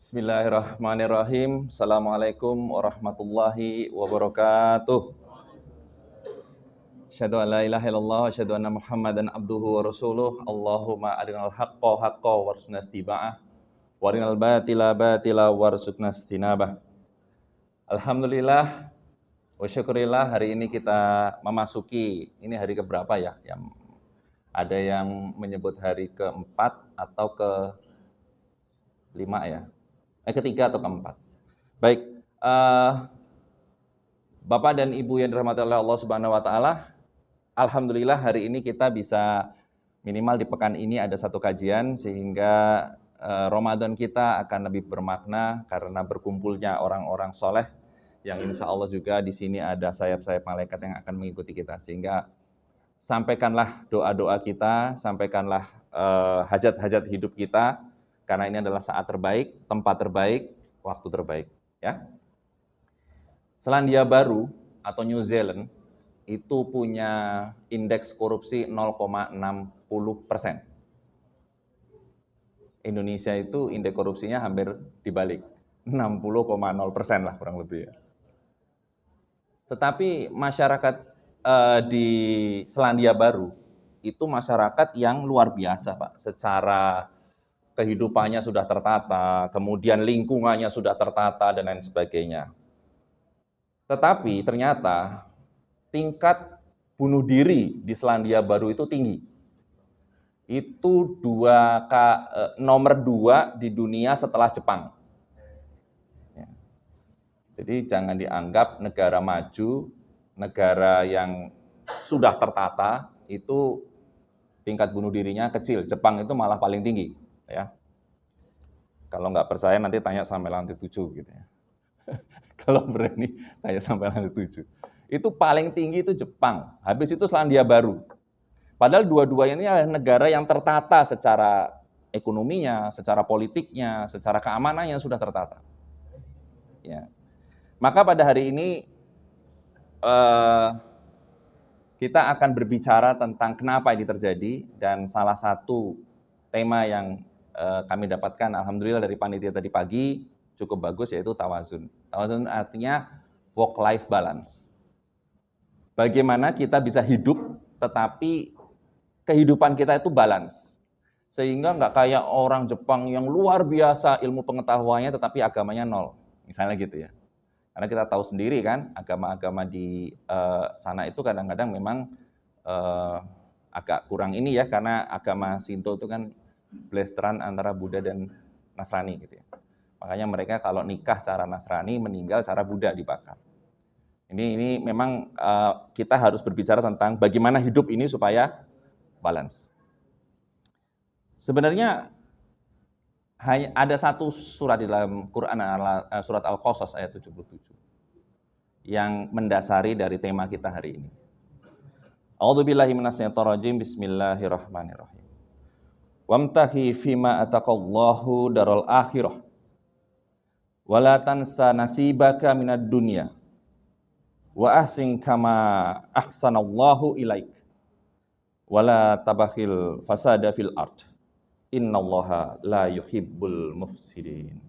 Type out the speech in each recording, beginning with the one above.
Bismillahirrahmanirrahim. Assalamualaikum warahmatullahi wabarakatuh. Asyhadu an la ilaha illallah wa asyhadu anna Muhammadan abduhu wa rasuluh. Allahumma arinal haqqa haqqa warzuqna istiba'ah wa arinal batila batila warzuqna istinabah. Alhamdulillah wa syukurillah, hari ini kita memasuki, ini hari keberapa ya? Yang ada yang menyebut hari keempat atau kelima ya? Ketiga atau keempat. Baik, Bapak dan Ibu yang dirahmati oleh Allah Subhanahu wa taala, alhamdulillah hari ini kita bisa minimal di pekan ini ada satu kajian sehingga Ramadan kita akan lebih bermakna karena berkumpulnya orang-orang soleh yang insya Allah juga di sini ada sayap-sayap malaikat yang akan mengikuti kita, sehingga sampaikanlah doa-doa kita, sampaikanlah hajat-hajat hidup kita, karena ini adalah saat terbaik, tempat terbaik, waktu terbaik, ya. Selandia Baru atau New Zealand itu punya indeks korupsi 0,60%. Indonesia itu indeks korupsinya hampir dibalik, 60,0% lah kurang lebih ya. Tetapi masyarakat di Selandia Baru itu masyarakat yang luar biasa, Pak. Secara kehidupannya sudah tertata, kemudian lingkungannya sudah tertata, dan lain sebagainya. Tetapi ternyata tingkat bunuh diri di Selandia Baru itu tinggi. Itu nomor 2 di dunia setelah Jepang. Ya. Jadi jangan dianggap negara maju, negara yang sudah tertata, itu tingkat bunuh dirinya kecil. Jepang itu malah paling tinggi. Ya. Kalau nggak percaya nanti tanya sampai lantai 7 gitu ya. Kalau berani tanya sampai lantai 7. Itu paling tinggi itu Jepang, habis itu Selandia Baru. Padahal dua-duanya ini adalah negara yang tertata secara ekonominya, secara politiknya, secara keamanannya sudah tertata. Ya. Maka pada hari ini kita akan berbicara tentang kenapa ini terjadi, dan salah satu tema yang kami dapatkan alhamdulillah dari panitia tadi pagi cukup bagus, yaitu tawazun. Tawazun artinya work-life balance. Bagaimana kita bisa hidup tetapi kehidupan kita itu balance. Sehingga nggak kayak orang Jepang yang luar biasa ilmu pengetahuannya tetapi agamanya nol. Misalnya gitu ya. Karena kita tahu sendiri kan, agama-agama di sana itu kadang-kadang memang agak kurang ini ya, karena agama Shinto itu kan blasteran antara Buddha dan Nasrani gitu ya. Makanya mereka kalau nikah cara Nasrani, meninggal cara Buddha dibakar. Ini memang kita harus berbicara tentang bagaimana hidup ini supaya balance. Sebenarnya hanya ada satu surat di dalam Quran, surat Al-Qasas ayat 77 yang mendasari dari tema kita hari ini. A'udzubillahi minasyaitonir rajim. Bismillahirrahmanirrahim. Wamtahi fima ataqallahu daral akhirah wala tansa nasibaka minad dunya wa ahsin kama ahsanallahu ilaik wala tabakhil fasada fil ard innallaha la yuhibbul mufsidin.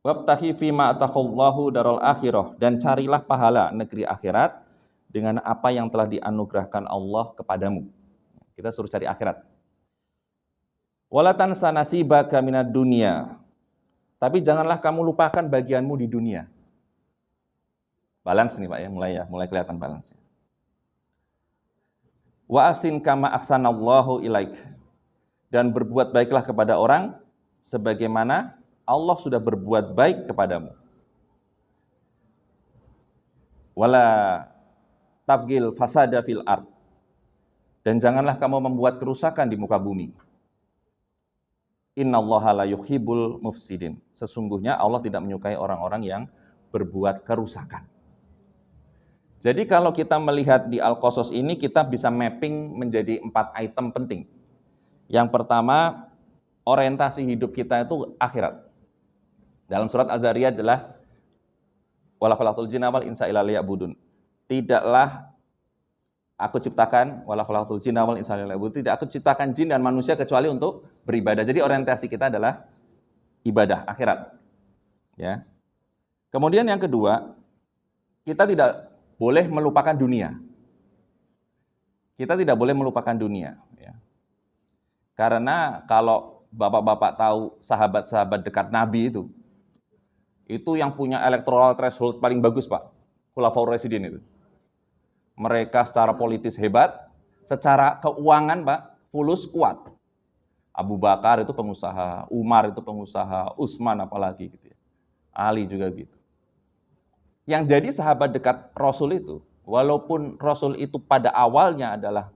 Wabtahi fima ataqallahu daral akhirah, dan carilah pahala negeri akhirat dengan apa yang telah dianugerahkan Allah kepadamu. Kita suruh cari akhirat. Wala tansa nasibaka minad dunya, tapi janganlah kamu lupakan bagianmu di dunia. Balance nih Pak ya, mulai kelihatan balance. Wa ahsin kama ahsanallahu ilaik, dan berbuat baiklah kepada orang sebagaimana Allah sudah berbuat baik kepadamu. Wala tabgil fasada fil ard, dan janganlah kamu membuat kerusakan di muka bumi. Innallaha la yuhibbul mufsidin, sesungguhnya Allah tidak menyukai orang-orang yang berbuat kerusakan. Jadi kalau kita melihat di Al-Qasas ini, kita bisa mapping menjadi 4 item penting. Yang pertama, orientasi hidup kita itu akhirat. Dalam surat Az-Zariyat jelas, wala khalaqtul jinna wal insa illa liya'budun. Tidaklah aku ciptakan wala khalaqtul jinna wal insa illa liya'budun, tidak aku ciptakan jin dan manusia kecuali untuk beribadah. Jadi orientasi kita adalah ibadah akhirat. Ya. Kemudian yang kedua, kita tidak boleh melupakan dunia. Kita tidak boleh melupakan dunia. Ya. Karena kalau bapak-bapak tahu sahabat-sahabat dekat Nabi itu yang punya electoral threshold paling bagus, Pak. Khulafaur Rasyidin itu. Mereka secara politis hebat, secara keuangan, Pak, fulus kuat. Abu Bakar itu pengusaha, Umar itu pengusaha, Utsman apalagi gitu ya. Ali juga gitu. Yang jadi sahabat dekat Rasul itu, walaupun Rasul itu pada awalnya adalah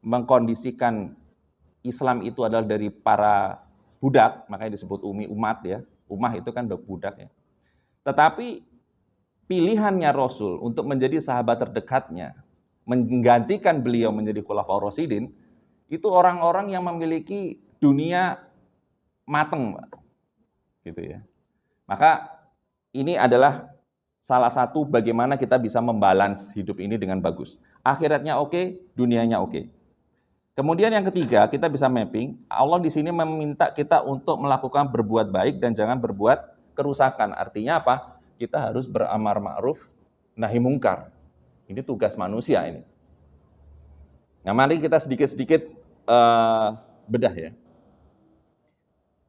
mengkondisikan Islam itu adalah dari para budak, makanya disebut umat ya. Ummah itu kan budak ya. Tetapi pilihannya Rasul untuk menjadi sahabat terdekatnya, menggantikan beliau menjadi Khulafaur Rasyidin, itu orang-orang yang memiliki dunia mateng, Pak. Gitu ya. Maka ini adalah salah satu bagaimana kita bisa membalance hidup ini dengan bagus. Akhiratnya oke, dunianya oke. Kemudian yang ketiga, kita bisa mapping, Allah di sini meminta kita untuk melakukan berbuat baik dan jangan berbuat kerusakan. Artinya apa? Kita harus beramar ma'ruf, nahi mungkar. Ini tugas manusia ini. Nah, mari kita sedikit-sedikit bedah ya.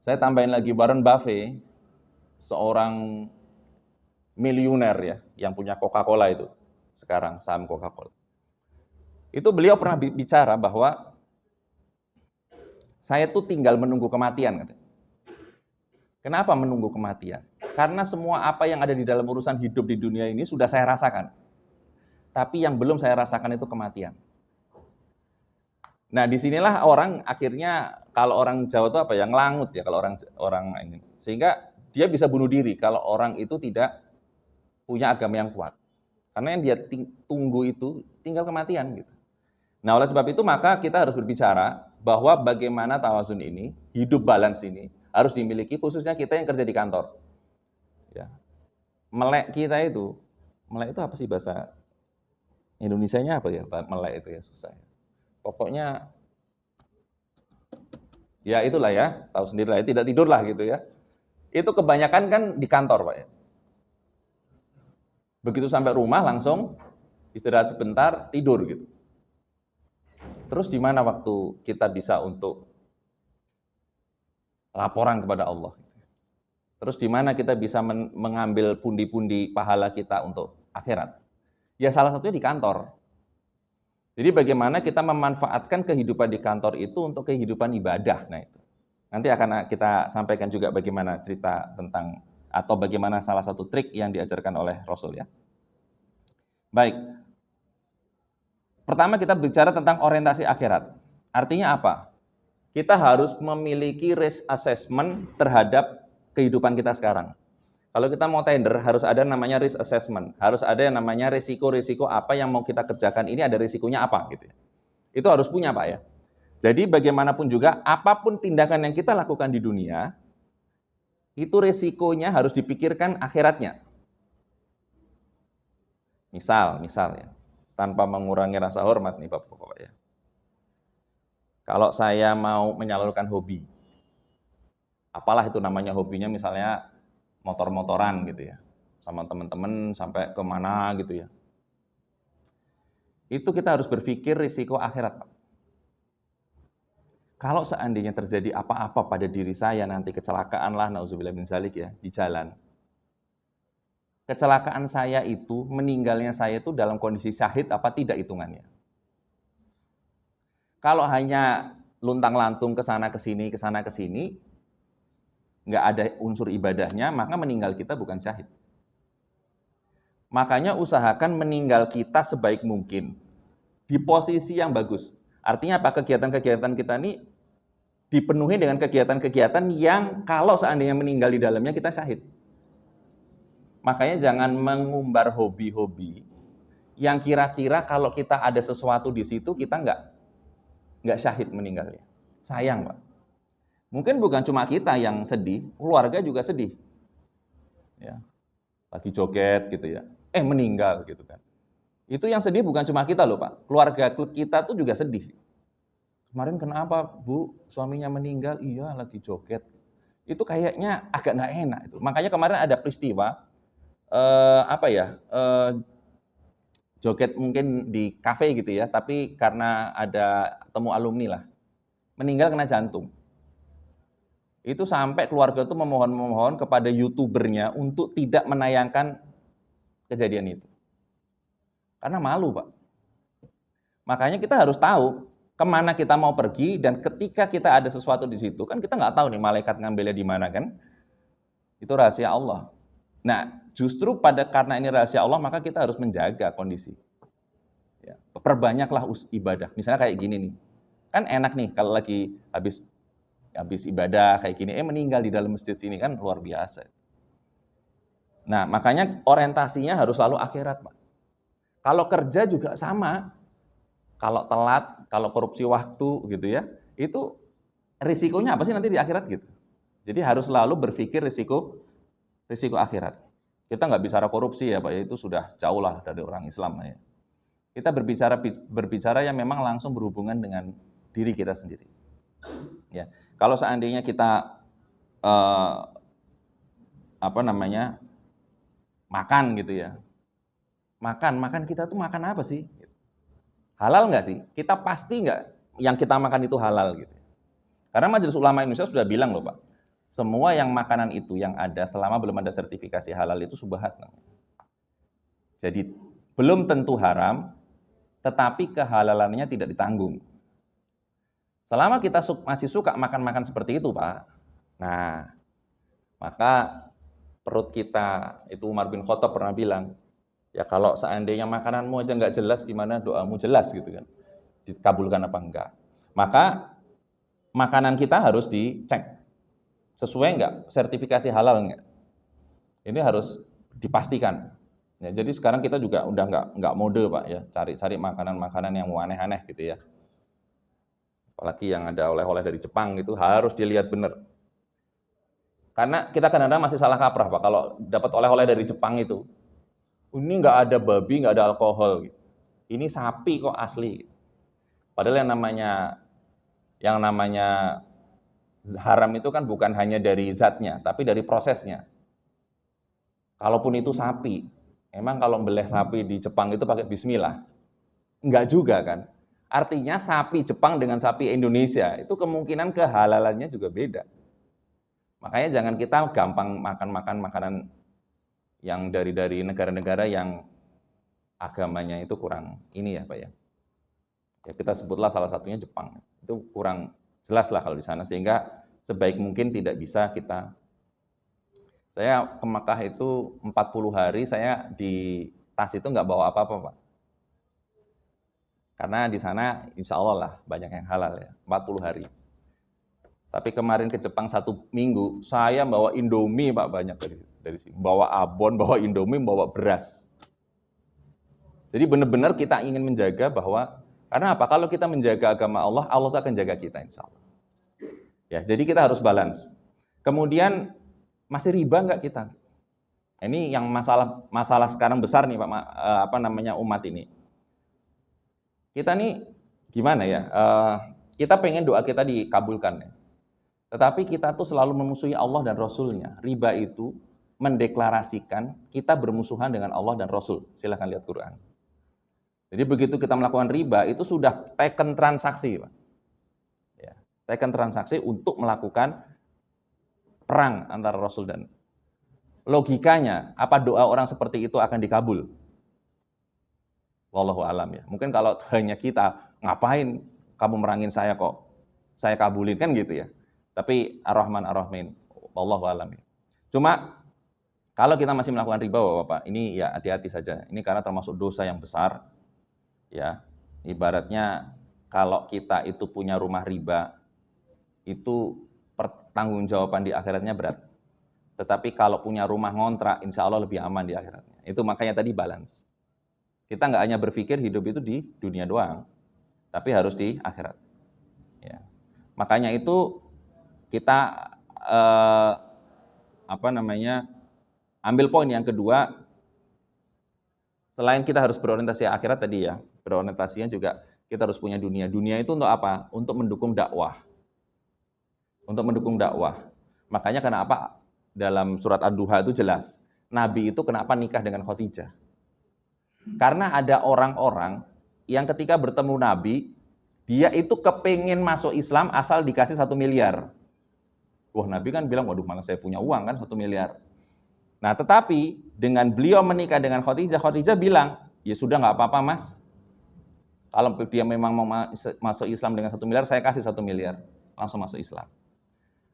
Saya tambahin lagi Warren Buffett, seorang miliuner ya, yang punya Coca-Cola itu, sekarang saham Coca-Cola. Itu beliau pernah bicara bahwa saya tuh tinggal menunggu kematian. Kenapa menunggu kematian? Karena semua apa yang ada di dalam urusan hidup di dunia ini sudah saya rasakan. Tapi yang belum saya rasakan itu kematian. Nah, disinilah orang akhirnya, kalau orang Jawa itu apa ya, ngelangut ya, kalau orang ini. Sehingga dia bisa bunuh diri kalau orang itu tidak punya agama yang kuat. Karena yang dia tunggu itu tinggal kematian gitu. Nah, oleh sebab itu maka kita harus berbicara bahwa bagaimana tawazun ini, hidup balance ini harus dimiliki, khususnya kita yang kerja di kantor. Ya. Melek itu apa sih bahasa Indonesianya apa ya? Melek itu ya susah. Pokoknya ya itulah ya, tahu sendiri lah, tidak tidur lah gitu ya. Itu kebanyakan kan di kantor, Pak ya. Begitu sampai rumah langsung istirahat sebentar, tidur gitu. Terus di mana waktu kita bisa untuk laporan kepada Allah? Terus di mana kita bisa mengambil pundi-pundi pahala kita untuk akhirat? Ya salah satunya di kantor. Jadi bagaimana kita memanfaatkan kehidupan di kantor itu untuk kehidupan ibadah. Nah itu. Nanti akan kita sampaikan juga bagaimana cerita tentang, atau bagaimana salah satu trik yang diajarkan oleh Rasul ya. Baik. Pertama kita bicara tentang orientasi akhirat. Artinya apa? Kita harus memiliki risk assessment terhadap kehidupan kita sekarang. Kalau kita mau tender, harus ada namanya risk assessment. Harus ada yang namanya risiko-risiko apa yang mau kita kerjakan, ini ada risikonya apa gitu. Itu harus punya, Pak ya. Jadi bagaimanapun juga, apapun tindakan yang kita lakukan di dunia, itu risikonya harus dipikirkan akhiratnya. Misal ya, tanpa mengurangi rasa hormat nih Bapak-Bapak ya. Kalau saya mau menyalurkan hobi, apalah itu namanya hobinya, misalnya motor-motoran gitu ya, sama teman-teman sampai kemana gitu ya. Itu kita harus berpikir risiko akhirat, Pak. Kalau seandainya terjadi apa-apa pada diri saya nanti, kecelakaan lah, nauzubillah min dzalik ya, di jalan. Kecelakaan saya itu, meninggalnya saya itu dalam kondisi syahid apa tidak hitungannya. Kalau hanya luntang-lantung ke sana ke sini, nggak ada unsur ibadahnya, maka meninggal kita bukan syahid. Makanya usahakan meninggal kita sebaik mungkin, di posisi yang bagus. Artinya apa? Kegiatan-kegiatan kita ini dipenuhi dengan kegiatan-kegiatan yang kalau seandainya meninggal di dalamnya kita syahid. Makanya jangan mengumbar hobi-hobi yang kira-kira kalau kita ada sesuatu di situ kita nggak syahid meninggalnya. Sayang, Pak. Mungkin bukan cuma kita yang sedih, keluarga juga sedih. Ya. Lagi joget gitu ya. Meninggal gitu kan. Itu yang sedih bukan cuma kita loh Pak, keluarga kita tuh juga sedih. Kemarin kenapa Bu, suaminya meninggal? Iya lagi joget. Itu kayaknya agak nggak enak itu. Makanya kemarin ada peristiwa, joget mungkin di kafe gitu ya, tapi karena ada temu alumni lah, meninggal kena jantung. Itu sampai keluarga itu memohon kepada YouTubernya untuk tidak menayangkan kejadian itu. Karena malu Pak. Makanya kita harus tahu kemana kita mau pergi, dan ketika kita ada sesuatu di situ, kan kita nggak tahu nih malaikat ngambilnya di mana kan. Itu rahasia Allah. Nah, justru karena ini rahasia Allah, maka kita harus menjaga kondisi. Ya, perbanyaklah ibadah. Misalnya kayak gini nih, kan enak nih kalau lagi habis ibadah kayak gini, meninggal di dalam masjid sini, kan luar biasa. Nah, makanya orientasinya harus selalu akhirat, Pak. Kalau kerja juga sama. Kalau telat, kalau korupsi waktu gitu ya, itu risikonya apa sih nanti di akhirat gitu. Jadi harus selalu berpikir risiko akhirat. Kita nggak bicara korupsi ya Pak, itu sudah jauh lah dari orang Islam ya. Kita berbicara yang memang langsung berhubungan dengan diri kita sendiri. Ya, kalau seandainya kita makan gitu ya, makan kita tuh makan apa sih? Halal nggak sih? Kita pasti nggak yang kita makan itu halal gitu. Karena Majelis Ulama Indonesia sudah bilang loh Pak, semua yang makanan itu yang ada selama belum ada sertifikasi halal itu subhat. Jadi belum tentu haram, tetapi kehalalannya tidak ditanggung. Selama kita masih suka makan-makan seperti itu Pak, nah maka perut kita, itu Umar bin Khattab pernah bilang, ya kalau seandainya makananmu aja nggak jelas, gimana doamu jelas gitu kan, dikabulkan apa enggak. Maka makanan kita harus dicek, sesuai enggak, sertifikasi halal enggak. Ini harus dipastikan. Ya, jadi sekarang kita juga udah nggak mode Pak ya, cari-cari makanan-makanan yang aneh-aneh gitu ya. Apalagi yang ada oleh-oleh dari Jepang itu harus dilihat benar. Karena kita kadang-kadang masih salah kaprah Pak, kalau dapat oleh-oleh dari Jepang itu, ini nggak ada babi, nggak ada alkohol. Gitu. Ini sapi kok asli. Padahal yang namanya haram itu kan bukan hanya dari zatnya, tapi dari prosesnya. Kalaupun itu sapi, emang kalau beleh sapi di Jepang itu pakai bismillah? Enggak juga kan. Artinya sapi Jepang dengan sapi Indonesia itu kemungkinan kehalalannya juga beda. Makanya jangan kita gampang makan makanan yang dari negara-negara yang agamanya itu kurang ini ya Pak ya. Ya kita sebutlah salah satunya Jepang. Itu kurang jelas lah kalau di sana, sehingga sebaik mungkin tidak bisa kita. Saya ke Makkah itu 40 hari, saya di tas itu nggak bawa apa-apa Pak. Karena di sana insya Allah lah banyak yang halal ya, 40 hari. Tapi kemarin ke Jepang 1 minggu, saya bawa Indomie Pak, banyak dari sini. Bawa abon, bawa Indomie, bawa beras. Jadi benar-benar kita ingin menjaga bahwa, karena apa? Kalau kita menjaga agama Allah, Allah akan jaga kita insya Allah. Ya, jadi kita harus balance. Kemudian masih riba nggak kita? Ini yang masalah sekarang besar nih Pak, umat ini. Kita nih gimana ya? Kita pengen doa kita dikabulkan ya. Tetapi kita tuh selalu memusuhi Allah dan Rasul-Nya. Riba itu mendeklarasikan kita bermusuhan dengan Allah dan Rasul. Silahkan lihat Quran. Jadi begitu kita melakukan riba, itu sudah taken transaksi, Pak. Ya, taken transaksi untuk melakukan perang antara Rasul dan. Logikanya, apa doa orang seperti itu akan dikabul? Wallahu alam ya. Mungkin kalau hanya kita, ngapain kamu merangin saya kok? Saya kabulin kan gitu ya. Tapi Ar-Rahman Ar-Rahim, wallahu alam. Cuma kalau kita masih melakukan riba Bapak, ini ya hati-hati saja. Ini karena termasuk dosa yang besar. Ya. Ibaratnya kalau kita itu punya rumah riba, itu pertanggungjawaban di akhiratnya berat. Tetapi kalau punya rumah ngontrak, insya Allah lebih aman di akhiratnya. Itu makanya tadi balance. Kita nggak hanya berpikir hidup itu di dunia doang, tapi harus di akhirat. Ya. Makanya itu kita ambil poin yang kedua, Selain kita harus berorientasi akhirat tadi ya, berorientasinya juga kita harus punya dunia. Dunia itu untuk apa? Untuk mendukung dakwah. Untuk mendukung dakwah. Makanya kenapa dalam surat Ad-Duha itu jelas, Nabi itu kenapa nikah dengan Khadijah? Karena ada orang-orang yang ketika bertemu Nabi, dia itu kepingin masuk Islam asal dikasih 1 miliar. Wah, Nabi kan bilang, waduh mana saya punya uang kan 1 miliar. Nah, tetapi dengan beliau menikah dengan Khadijah, Khadijah bilang, ya sudah nggak apa-apa mas, kalau dia memang mau masuk Islam dengan 1 miliar, saya kasih 1 miliar, langsung masuk Islam.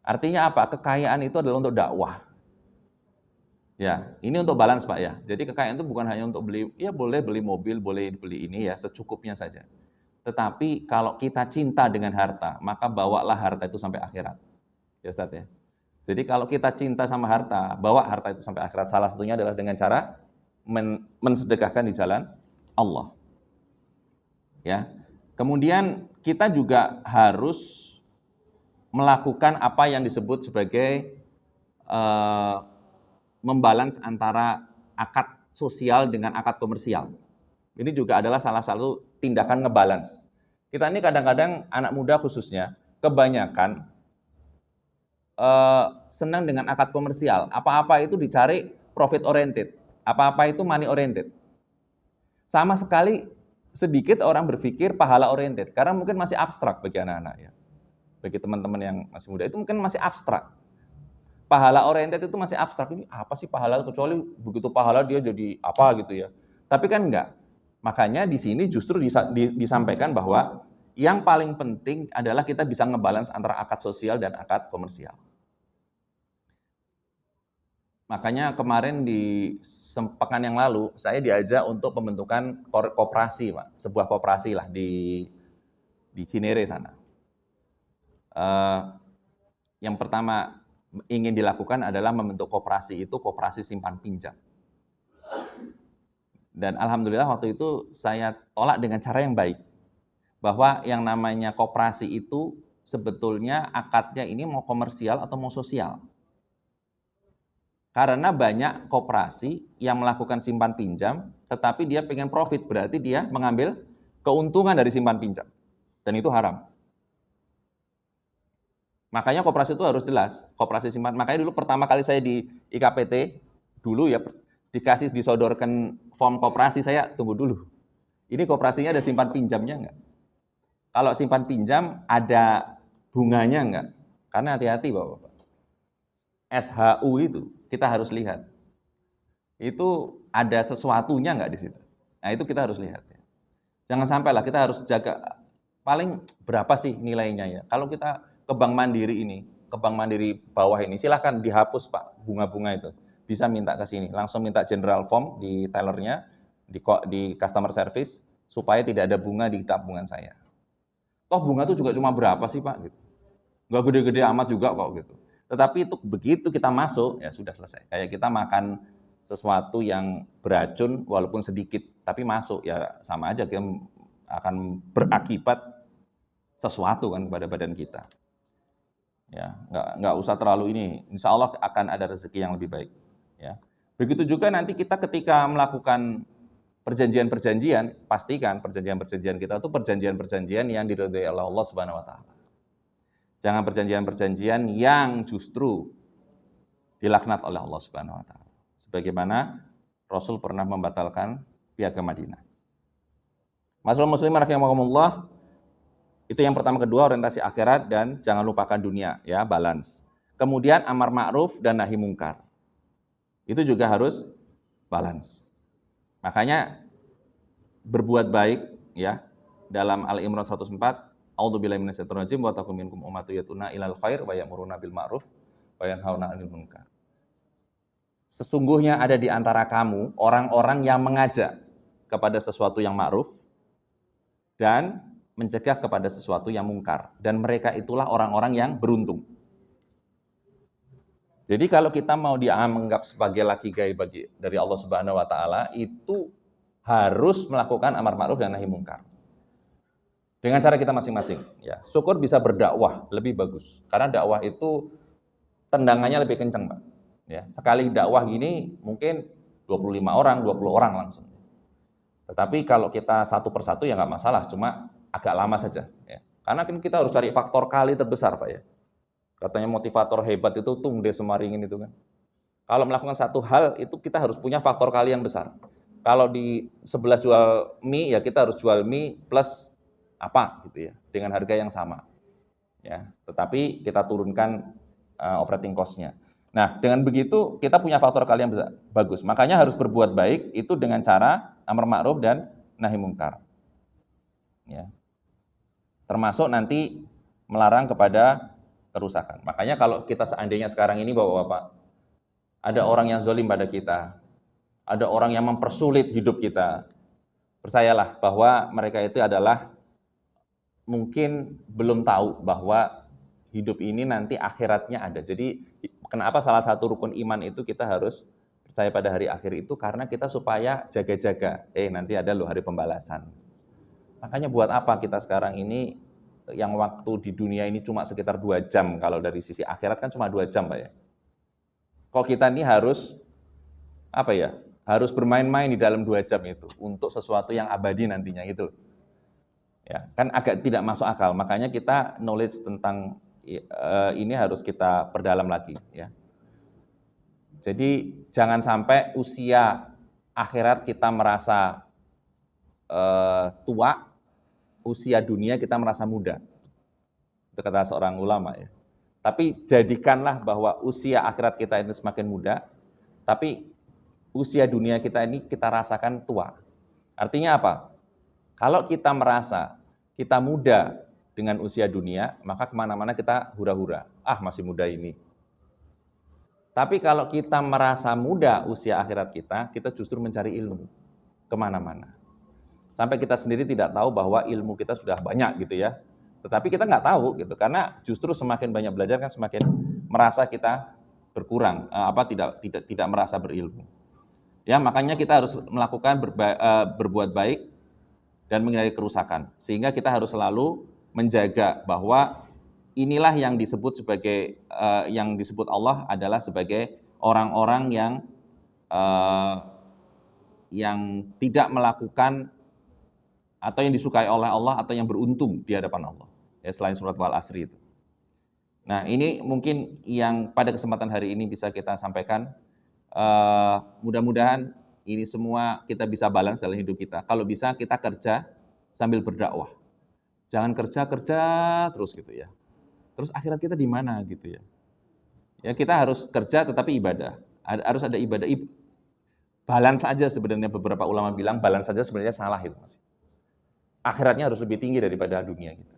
Artinya apa? Kekayaan itu adalah untuk dakwah. Ya, ini untuk balance Pak ya. Jadi kekayaan itu bukan hanya untuk beli, ya boleh beli mobil, boleh beli ini ya, secukupnya saja. Tetapi kalau kita cinta dengan harta, maka bawalah harta itu sampai akhirat. Ya Ustaz ya. Jadi kalau kita cinta sama harta, bawa harta itu sampai akhirat. Salah satunya adalah dengan cara mensedekahkan di jalan Allah. Ya. Kemudian kita juga harus melakukan apa yang disebut sebagai membalance antara akad sosial dengan akad komersial. Ini juga adalah salah satu tindakan ngebalance. Kita ini kadang-kadang anak muda khususnya kebanyakan senang dengan akad komersial. Apa-apa itu dicari profit oriented. Apa-apa itu money oriented. Sama sekali sedikit orang berpikir pahala oriented. Karena mungkin masih abstrak bagi anak-anak ya. Bagi teman-teman yang masih muda itu mungkin masih abstrak. Pahala oriented itu masih abstrak. Ini apa sih pahala, kecuali begitu pahala dia jadi apa gitu ya. Tapi kan enggak. Makanya di sini justru disampaikan bahwa yang paling penting adalah kita bisa ngebalance antara akad sosial dan akad komersial. Makanya kemarin di pekan yang lalu saya diajak untuk pembentukan koperasi, Pak. Sebuah koperasi lah di Cinere sana. Yang pertama ingin dilakukan adalah membentuk koperasi itu koperasi simpan pinjam. Dan alhamdulillah waktu itu saya tolak dengan cara yang baik. Bahwa yang namanya koperasi itu sebetulnya akadnya ini mau komersial atau mau sosial. Karena banyak koperasi yang melakukan simpan pinjam, tetapi dia pengen profit, berarti dia mengambil keuntungan dari simpan pinjam. Dan itu haram. Makanya koperasi itu harus jelas, koperasi simpan. Makanya dulu pertama kali saya di IKPT, dulu ya dikasih disodorkan form koperasi, saya tunggu dulu. Ini koperasinya ada simpan pinjamnya enggak? Kalau simpan pinjam ada bunganya enggak? Karena hati-hati Bapak-Bapak. SHU itu kita harus lihat. Itu ada sesuatunya enggak di situ? Nah, itu kita harus lihat ya. Jangan sampai lah kita harus jaga paling berapa sih nilainya ya. Kalau kita ke Bank Mandiri ini, ke Bank Mandiri bawah ini, silahkan dihapus Pak bunga-bunga itu. Bisa minta ke sini, langsung minta general form di tellernya, di customer service, supaya tidak ada bunga di tabungan saya. Toh bunga itu juga cuma berapa sih Pak? Gitu. Nggak gede-gede amat juga kok gitu. Tetapi itu begitu kita masuk, ya sudah selesai. Kayak kita makan sesuatu yang beracun walaupun sedikit, tapi masuk, ya sama aja kita akan berakibat sesuatu kan kepada badan kita. Ya, nggak usah terlalu ini. Insya Allah akan ada rezeki yang lebih baik. Ya. Begitu juga nanti kita ketika melakukan perjanjian-perjanjian, pastikan perjanjian-perjanjian kita itu perjanjian-perjanjian yang diridhai oleh Allah Subhanahu wa taala. Jangan perjanjian-perjanjian yang justru dilaknat oleh Allah Subhanahu wa taala. Sebagaimana Rasul pernah membatalkan piagam Madinah. Masalah muslimin rahimakumullah, itu yang pertama, kedua orientasi akhirat dan jangan lupakan dunia ya, balance. Kemudian amar ma'ruf dan nahi mungkar. Itu juga harus balance. Makanya berbuat baik ya, dalam Al-Imran 104, a'udzubillahi minasyaitonir rajim wa takum minkum ummatun yatuna ilal khair wa ya'muruna bil ma'ruf wa yanhauna 'anil munkar. Sesungguhnya ada di antara kamu orang-orang yang mengajak kepada sesuatu yang ma'ruf dan mencegah kepada sesuatu yang mungkar, dan mereka itulah orang-orang yang beruntung. Jadi kalau kita mau dianggap sebagai laki gai dari Allah Subhanahu wa taala, itu harus melakukan amar ma'ruf dan nahi mungkar. Dengan cara kita masing-masing, ya. Syukur bisa berdakwah lebih bagus. Karena dakwah itu tendangannya lebih kencang, Pak. Ya, sekali dakwah gini mungkin 25 orang, 20 orang langsung. Tetapi kalau kita satu persatu ya nggak masalah, cuma agak lama saja. Ya. Karena kan kita harus cari faktor kali terbesar, Pak ya. Katanya motivator hebat itu Tumde Semaringin itu kan. Kalau melakukan satu hal itu kita harus punya faktor kali yang besar. Kalau di sebelah jual mie ya kita harus jual mie plus apa gitu ya dengan harga yang sama. Ya, tetapi kita turunkan operating cost-nya. Nah, dengan begitu kita punya faktor kali yang besar, bagus. Makanya harus berbuat baik itu dengan cara amar ma'ruf dan nahi mungkar. Ya. Termasuk nanti melarang kepada kerusakan. Makanya kalau kita seandainya sekarang ini Bapak-bapak, ada orang yang zalim pada kita, ada orang yang mempersulit hidup kita, percayalah bahwa mereka itu adalah mungkin belum tahu bahwa hidup ini nanti akhiratnya ada. Jadi kenapa salah satu rukun iman itu kita harus percaya pada hari akhir itu karena kita supaya jaga-jaga. Nanti ada loh hari pembalasan. Makanya buat apa kita sekarang ini yang waktu di dunia ini cuma sekitar 2 jam, kalau dari sisi akhirat kan cuma 2 jam Pak ya. Kok kita ini harus apa ya? Harus bermain-main di dalam 2 jam itu untuk sesuatu yang abadi nantinya gitu. Ya, kan agak tidak masuk akal. Makanya kita knowledge tentang ini harus kita perdalam lagi ya. Jadi jangan sampai usia akhirat kita merasa tua, usia dunia kita merasa muda. Itu kata seorang ulama ya. Tapi jadikanlah bahwa usia akhirat kita ini semakin muda, tapi usia dunia kita ini kita rasakan tua. Artinya apa? Kalau kita merasa kita muda dengan usia dunia, maka kemana-mana kita hura-hura. Masih muda ini. Tapi kalau kita merasa muda usia akhirat kita justru mencari ilmu kemana-mana. Sampai kita sendiri tidak tahu bahwa ilmu kita sudah banyak gitu ya. Tetapi kita nggak tahu gitu, karena justru semakin banyak belajar kan semakin merasa kita berkurang, tidak merasa berilmu. Ya, makanya kita harus melakukan berbuat baik dan menghindari kerusakan. Sehingga kita harus selalu menjaga bahwa inilah yang disebut sebagai yang disebut Allah adalah sebagai orang-orang yang tidak melakukan atau yang disukai oleh Allah atau yang beruntung di hadapan Allah. Ya, selain surat Wal-Asri itu. Nah, ini mungkin yang pada kesempatan hari ini bisa kita sampaikan. Mudah-mudahan ini semua kita bisa balance dalam hidup kita. Kalau bisa kita kerja sambil berdakwah. Jangan kerja terus gitu ya. Terus akhirat kita di mana gitu ya. Ya kita harus kerja tetapi ibadah. Harus ada ibadah. Balance saja sebenarnya, beberapa ulama bilang balance saja sebenarnya salah itu Mas. Akhiratnya harus lebih tinggi daripada dunia kita.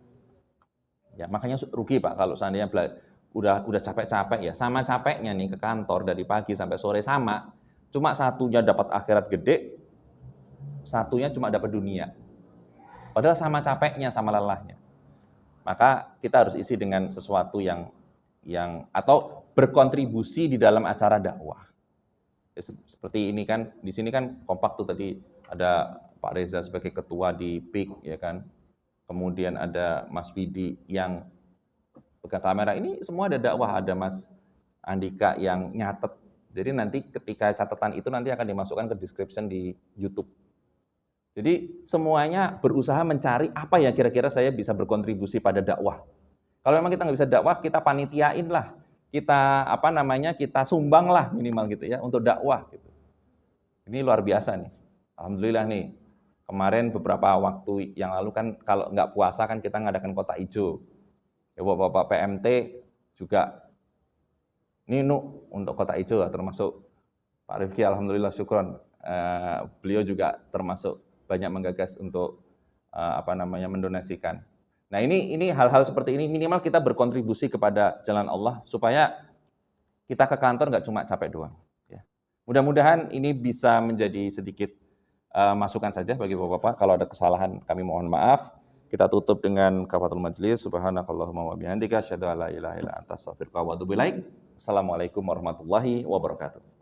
Ya, makanya rugi Pak kalau seandainya udah capek-capek ya. Sama capeknya nih ke kantor dari pagi sampai sore sama. Cuma satunya dapat akhirat gede, satunya cuma dapat dunia. Padahal sama capeknya, sama lelahnya. Maka kita harus isi dengan sesuatu yang atau berkontribusi di dalam acara dakwah. Seperti ini kan, di sini kan kompak tuh tadi ada Pak Reza sebagai ketua di PIK ya kan. Kemudian ada Mas Widi yang pegang kamera. Ini semua ada dakwah, ada Mas Andika yang nyatet. Jadi nanti ketika catatan itu nanti akan dimasukkan ke description di YouTube. Jadi semuanya berusaha mencari apa ya kira-kira saya bisa berkontribusi pada dakwah. Kalau memang kita nggak bisa dakwah, kita panitiain lah, kita kita sumbang lah minimal gitu ya untuk dakwah. Gitu. Ini luar biasa nih. Alhamdulillah nih. Kemarin beberapa waktu yang lalu kan kalau nggak puasa kan kita ngadakan kotak hijau. Ya Bapak PMT juga ini untuk kotak hijau termasuk Pak Rifki, alhamdulillah syukron. Beliau juga termasuk banyak menggagas untuk mendonasikan. Nah ini hal-hal seperti ini minimal kita berkontribusi kepada jalan Allah supaya kita ke kantor nggak cuma capek doang. Ya. Mudah-mudahan ini bisa menjadi sedikit masukan saja bagi Bapak-bapak. Kalau ada kesalahan kami mohon maaf. Kita tutup dengan kafaratul majlis. Subhanakallahumma wa bihamdika asyhadu an la ilaha illa anta astaghfiruka wa atubu ilaik. Assalamualaikum warahmatullahi wabarakatuh.